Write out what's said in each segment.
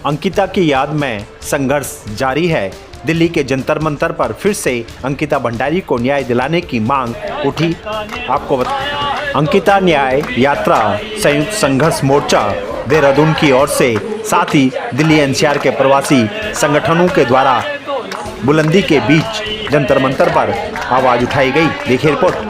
अंकिता की याद में संघर्ष जारी है। दिल्ली के जंतर मंतर पर फिर से अंकिता भंडारी को न्याय दिलाने की मांग उठी। आपको अंकिता न्याय यात्रा संयुक्त संघर्ष मोर्चा देहरादून की ओर से, साथ ही दिल्ली एनसीआर के प्रवासी संगठनों के द्वारा बुलंदी के बीच जंतर मंतर पर आवाज उठाई गई। देखिए रिपोर्ट।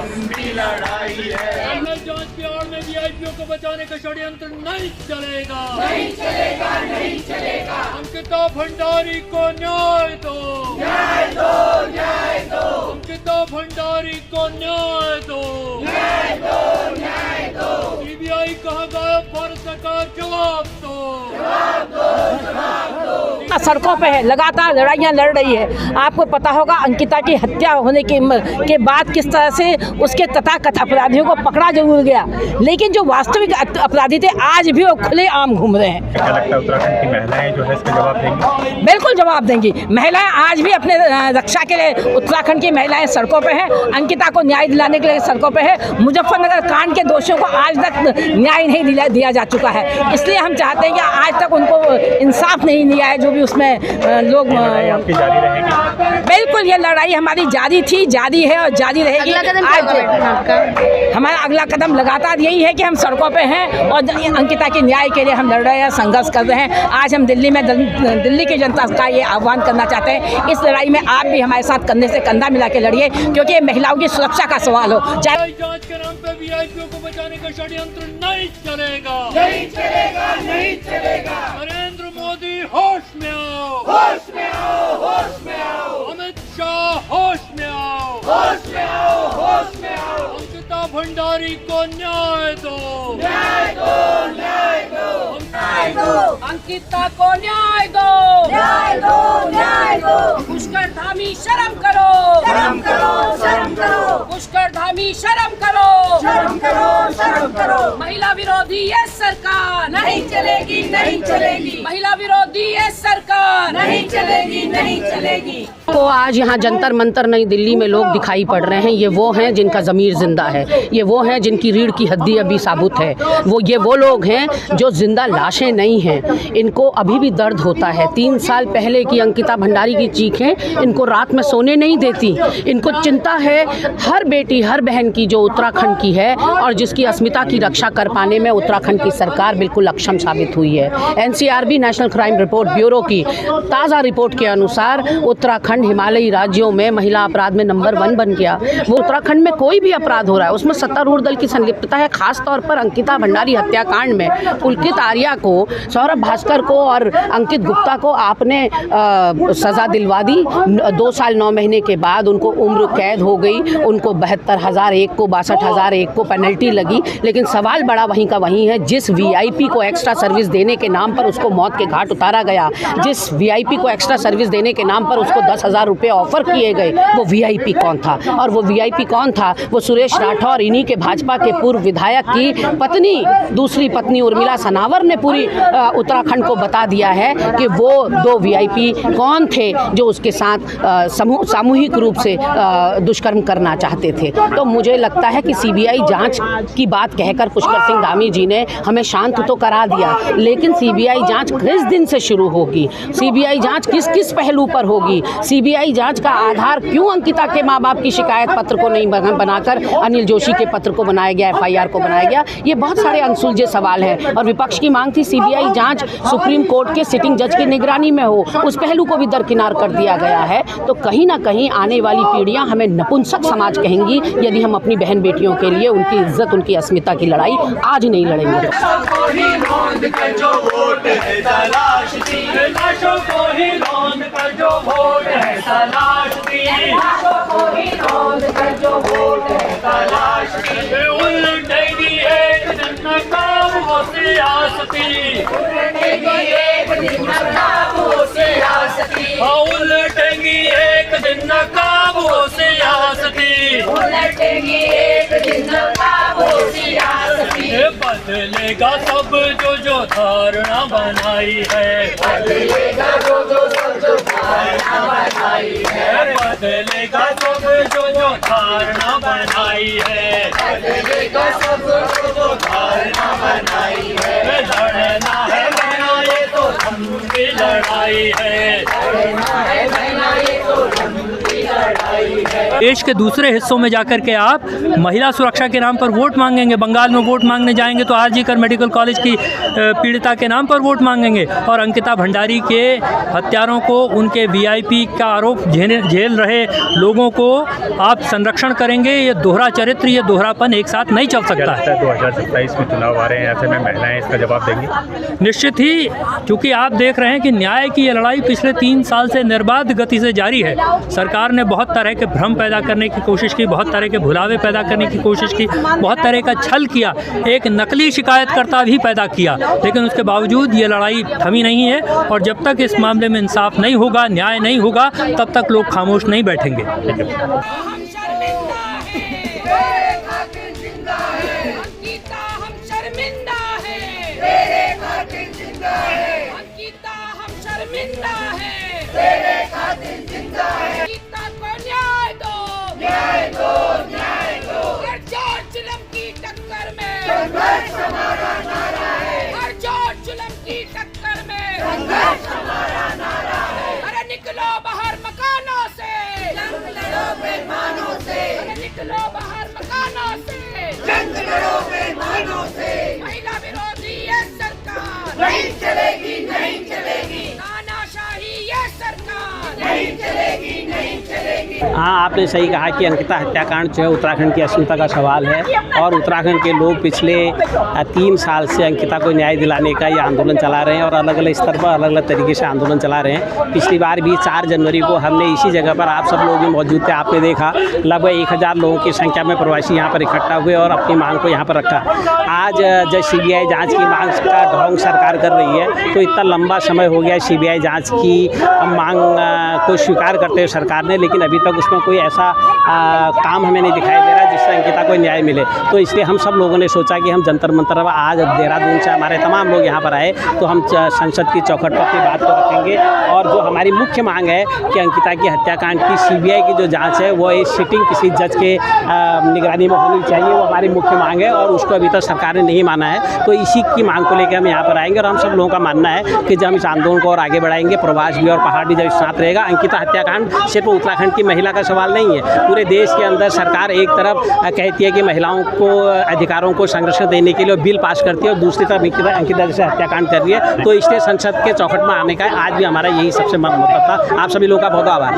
को बचाने का षड्यंत्र नहीं चलेगा, नहीं चलेगा, नहीं चलेगा। अंकिता भंडारी को न्याय दो, न्याय दो, न्याय दो। अंकिता भंडारी को न्याय दो, न्याय दो, न्याय दो। सीबीआई कहाँ गायब? भारत सरकार जवाब दो, जवाब दो, जवाब दो। सड़कों पे है, लगातार लड़ाइयाँ लड़ रही है। आपको पता होगा अंकिता की हत्या होने के बाद किस तरह से उसके तथाकथित अपराधियों को पकड़ा जरूर गया, लेकिन जो वास्तविक अपराधी थे आज भी वो खुले आम घूम रहे हैं। क्या लगता है उत्तराखंड की महिलाएं जो है इसका जवाब देंगी? बिल्कुल जवाब देंगी। महिलाएं आज भी अपने रक्षा के लिए, उत्तराखंड की महिलाएं सड़कों पे हैं। अंकिता को न्याय दिलाने के लिए सड़कों पे है। मुजफ्फरनगर कांड के दोषियों को आज तक न्याय नहीं दिया जा चुका है, इसलिए हम चाहते हैं कि आज तक उनको इंसाफ नहीं दिया है। जो भी उसमें लोग आपकी जारी रहेगी? बिल्कुल, ये लड़ाई हमारी जारी थी, जारी है और जारी रहेगी। हमारा अगला कदम लगातार यही है कि हम सड़कों पे हैं और अंकिता के न्याय के लिए हम लड़ रहे हैं, संघर्ष कर रहे हैं। आज हम दिल्ली में दिल्ली की जनता का ये आह्वान करना चाहते हैं, इस लड़ाई में आप भी हमारे साथ कंधे से कंधा मिला के लड़िए, क्योंकि ये महिलाओं की सुरक्षा का सवाल हो। चाहे जांच के नाम पे वीआईपीओ को बचाने का षड्यंत्र नहीं चलेगा, नहीं चलेगा, नहीं चलेगा। नरेंद्र मोदी होश में आओ, होश में आओ, होश में आओ। अमित शाह होश में आओ, होश में आओ, होश में आओ। अंकिता भंडारी को न्याय दो, न्याय दो, न्याय दो, न्याय दो। अंकिता को न्याय दो, न्याय दो, न्याय दो। पुष्करधामी शर्म करो, शर्म करो, शर्म करो। पुष्करधामी शर्म करो, शर्म करो, शर्म करो। महिला विरोधी ये सरकार नहीं चलेगी, नहीं चलेगी। महिला विरोधी ये सरकार नहीं चलेगी, नहीं चलेगी। को आज यहाँ जंतर मंतर नई दिल्ली में लोग दिखाई पड़ रहे हैं। ये वो हैं जिनका ज़मीर जिंदा है, ये वो हैं जिनकी रीढ़ की हड्डी अभी साबुत है, ये वो लोग हैं जो जिंदा लाशें नहीं हैं। इनको अभी भी दर्द होता है। 3 साल पहले की अंकिता भंडारी की चीखें इनको रात में सोने नहीं देती। इनको चिंता है हर बेटी, हर बहन की जो उत्तराखंड की है और जिसकी अस्मिता की रक्षा कर पाने में उत्तराखंड की सरकार बिल्कुल अक्षम साबित हुई है। NCRB national crime report bureau की ताज़ा रिपोर्ट के अनुसार उत्तराखंड हिमालयी राज्यों में महिला अपराध में नंबर 1 बन गया। वो उत्तराखंड में कोई भी अपराध हो रहा है उसमें सत्तारूढ़ दल की संलिप्तता है। खास तौर पर अंकिता भंडारी हत्याकांड में पुलकित आर्या को, सौरभ भास्कर को और अंकित गुप्ता को आपने सज़ा दिलवा दी। 2 साल 9 महीने के बाद उनको उम्र कैद हो गई। उनको 72,001 को 62,001 को पेनल्टी लगी। लेकिन सवाल बड़ा वहीं का वहीं है। जिस वीआईपी को एक्स्ट्रा सर्विस देने के नाम पर उसको मौत के घाट उतारा गया, जिस वीआईपी को एक्स्ट्रा सर्विस देने के नाम पर उसको 10,000 रुपये ऑफर किए गए, वो वीआईपी कौन था? और वो वीआईपी कौन था? वो सुरेश राठौर, इन्हीं के भाजपा के पूर्व विधायक की पत्नी, दूसरी पत्नी उर्मिला सनावर ने पूरी उत्तराखंड को बता दिया है कि वो 2 वीआईपी कौन थे जो उसके साथ सामूहिक रूप से दुष्कर्म करना चाहते थे। तो मुझे लगता है कि सीबीआई जांच की बात कहकर पुष्कर सिंह धामी जी ने हमें शांत तो करा दिया, लेकिन सीबीआई जांच किस दिन से शुरू होगी? सीबीआई जांच किस किस पहलू पर होगी? सीबीआई जांच का आधार क्यों अंकिता के माँ बाप की शिकायत पत्र को नहीं बनाकर अनिल जोशी के पत्र को बनाया गया, एफआईआर को बनाया गया? ये बहुत सारे अनसुलझे सवाल हैं और विपक्ष की मांग थी सीबीआई जांच सुप्रीम कोर्ट के सिटिंग जज की निगरानी में हो। उस पहलू को भी दरकिनार कर दिया गया है। तो कहीं ना कहीं आने वाली पीढ़ियां हमें नपुंसक समाज कहेंगी यदि हम अपनी बहन बेटियों के लिए उनकी इज्जत, उनकी अस्मिता की लड़ाई आज नहीं लड़ेंगे। उलटेंगी एक दिन नकाबों से सियासती, उलटेंगी एक दिन नकाबों से सियासती। बदलेगा सब जो धारणा बनाई है, बदलेगा जो धारणा बनाई है, बदलेगा सब जो धारणा बनाई है, बदलेगा सब जो धारणा बनाई है। लड़ना है बना ये तो लंबी लड़ाई है। देश के दूसरे हिस्सों में जाकर के आप महिला सुरक्षा के नाम पर वोट मांगेंगे, बंगाल में वोट मांगने जाएंगे तो आरजीकर मेडिकल कॉलेज की पीड़िता के नाम पर वोट मांगेंगे, और अंकिता भंडारी के हत्यारों को, उनके वीआईपी का आरोप झेल रहे लोगों को आप संरक्षण करेंगे। ये दोहरा चरित्र, ये दोहरापन एक साथ नहीं चल सकता है। 2027 में चुनाव आ रहे हैं, ऐसे में महिलाएं इसका जवाब देंगी? निश्चित ही, क्योंकि आप देख रहे हैं कि न्याय की ये लड़ाई पिछले 3 साल से निर्बाध गति से जारी है। सरकार ने बहुत तरह के भ्रम पैदा करने की कोशिश की, बहुत तरह के भुलावे पैदा करने की कोशिश की, बहुत तरह का छल किया, एक नकली शिकायतकर्ता भी पैदा किया, लेकिन उसके बावजूद ये लड़ाई थमी नहीं है। और जब तक इस मामले में इंसाफ नहीं होगा, न्याय नहीं होगा, तब तक लोग खामोश नहीं बैठेंगे। अरे निकलो बाहर मकानों से, जंग लड़ो बेईमानों से, निकलो बाहर मकानों से, जंग लड़ो बेईमानों से। महिला विरोधी ये सरकार नहीं चलेगी, नहीं चलेगी। तानाशाही ये सरकार नहीं चलेगी, नहीं चलेगी। हाँ, आपने सही कहा कि अंकिता हत्याकांड जो है उत्तराखंड की अस्मिता का सवाल है, और उत्तराखंड के लोग पिछले 3 साल से अंकिता को न्याय दिलाने का ये आंदोलन चला रहे हैं, और अलग अलग स्तर पर अलग अलग तरीके से आंदोलन चला रहे हैं। पिछली बार भी 4 जनवरी को हमने इसी जगह पर, आप सब लोग भी मौजूद थे, आपने देखा लगभग 1000 लोगों की संख्या में प्रवासी यहाँ पर इकट्ठा हुए और अपनी मांग को यहाँ पर रखा। आज जब सीबीआई जाँच की मांग का ढोंग सरकार कर रही है, तो इतना लंबा समय हो गया सीबीआई जाँच की मांग को स्वीकार करते हुए सरकार ने, लेकिन अभी तक उसमें कोई ऐसा काम हमें नहीं दिखाई दे रहा जिससे अंकिता को न्याय मिले। तो इसलिए हम सब लोगों ने सोचा कि हम जंतर मंतर, आज देहरादून से हमारे तमाम लोग यहाँ पर आए, तो हम संसद की चौखट पर अपनी बात को रखेंगे। और जो हमारी मुख्य मांग है कि अंकिता की हत्याकांड की सीबीआई की जो जांच है वो एक सिटिंग किसी जज के निगरानी में होनी चाहिए, वो हमारी मुख्य मांग है, और उसको अभी तक सरकार ने नहीं माना है। तो इसी की मांग को लेकर हम यहाँ पर आएंगे, और हम सब लोगों का मानना है कि जब हम इस आंदोलन को और आगे बढ़ाएंगे, प्रवास भी और पहाड़ भी जब एक साथ रहेगा। अंकिता हत्याकांड सिर्फ उत्तराखंड की महिला का सवाल नहीं है, पूरे देश के अंदर सरकार एक तरफ कहती है कि महिलाओं को अधिकारों को संरक्षण देने के लिए बिल पास करती है, और दूसरी तरफ अंकिता जैसे हत्याकांड कर रही है। तो इसलिए संसद के चौखट में आने का आज भी हमारा यही सबसे मतलब था। आप सभी लोगों का बहुत आभार।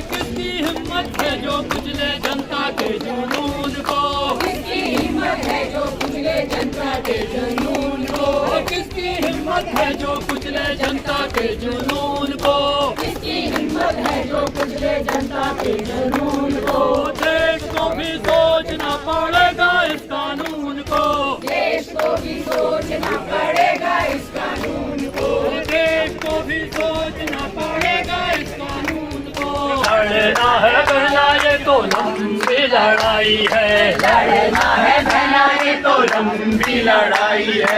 किसकी हिम्मत है जो कुचले जनता के जुनून को, किसकी हिम्मत है जो कुचले जनता के जुनून को, किसकी हिम्मत है जो कुचले जनता के जुनून को, किसकी हिम्मत है जो कुचले जनता के जुनून को। देश को भी सोचना पड़ेगा इस कानून को, देश को भी सोचना पड़ेगा इस कानून को, देश को भी सोचना पड़ेगा इस कानून को। लड़ना है बहना ये तो लंबी लड़ाई है, लड़ना है बहना ये तो लंबी लड़ाई है।